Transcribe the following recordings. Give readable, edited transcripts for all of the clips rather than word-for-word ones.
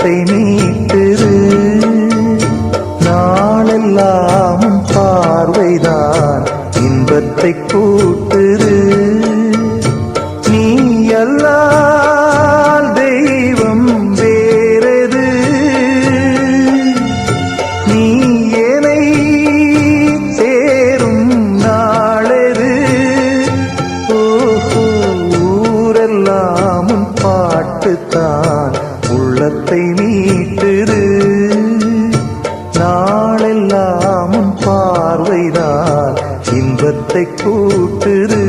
உள்ளத்தை மீட்டுது. நாளெல்லாம் பார்வைதான் இன்பத்தை கூட்டுது. நீ அல்லால் தெய்வம் வேறது, நீ என்னை சேரும் நாளது. ஓஹோ, ஊரெல்லாம் பாட்டுத்தான் உள்ளத்தை மீட்டுது. நாளெல்லாம் பார்வைதான் இன்பத்தை கூட்டுது.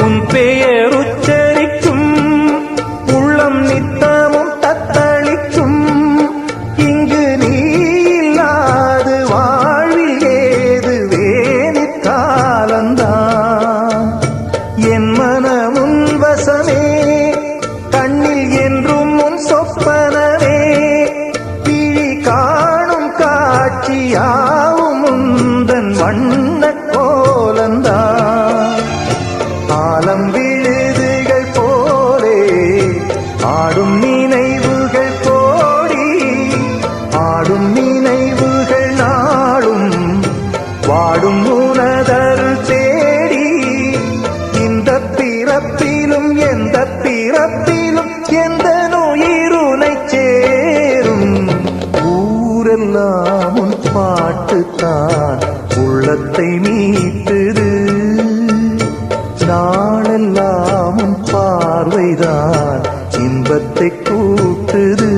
உன் பெயர் உச்சரிக்கும் உள்ளம் நித்தமும் தத்தளிக்கும். இங்கு நீ இல்லாது வாழ்வில் ஏது வேணிக்காலந்தான். என் மனமுன் வசமே, கண்ணில் என்றும் உன் சொப்பனமே. பிழி காணும் காட்சியாவும் உந்தன் வண்ண கோலந்தான். ஆலம் விழுதுகள் போலே ஆடும் நினைவுகள் கோடி, ஆடும் நினைவுகள் நாளும் வாடும் உனதருள் தேடி. இந்த பிறப்பிலும் எந்த பிறப்பிலும் எந்த நோயிருனை சேரும். ஊரெல்லாம் உன் பாட்டுத்தான் உள்ளத்தை மீட்டுது. நாளெல்லாம் பார்வைதான் இன்பத்தை கூட்டுது.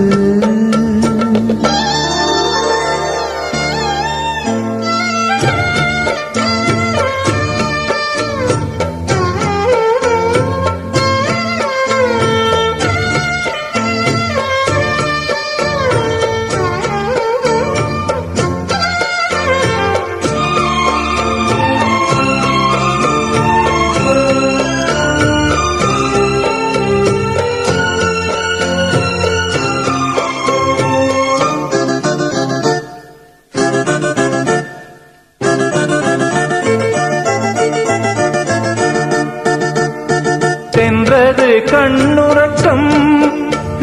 சென்றது கண்ணுறக்கம்,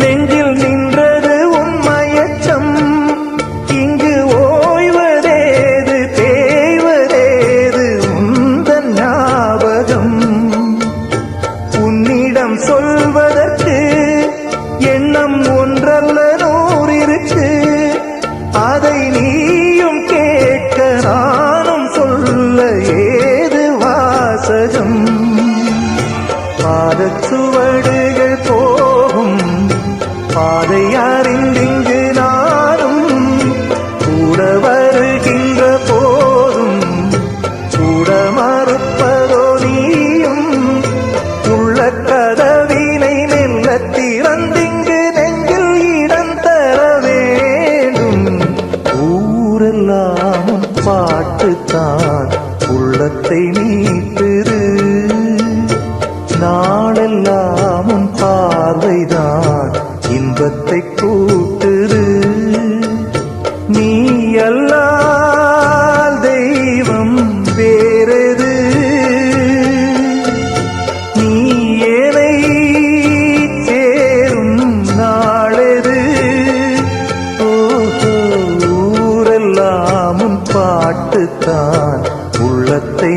நெஞ்சில் நின்றது உன்மயச்சம். இங்கு ஓய்வதேது தேய்வதேது உந்தன் ஞாபகம். உன்னிடம் சொல்வதற்கு எண்ணம் ஒன்றல்ல நூறிருக்கு. அதை நீயும் கேட்க நானும் சொல்ல ஏது வாசகம். பாதச்சுவடுகள் போகும் பாதை அறிந்திங்கு நானும் கூட வருகின்ற போதும் கூட மறுப்பதோ நீயும். உள்ள கதவினை மெல்ல திறந்திங்கு நெஞ்சில் இடம் தர வேண்டும். ஊரெல்லாம் பாட்டுத்தான் உள்ளத்தை மீட்டுது. நாளெல்லாம் பார்வைதான் இன்பத்தை கூட்டுது. நீ அல்லால் தெய்வம் வேறது, நீ என்னை சேரும் நாளது. ஓஹோ, ஊரெல்லாம் பாட்டுத்தான் உள்ளத்தை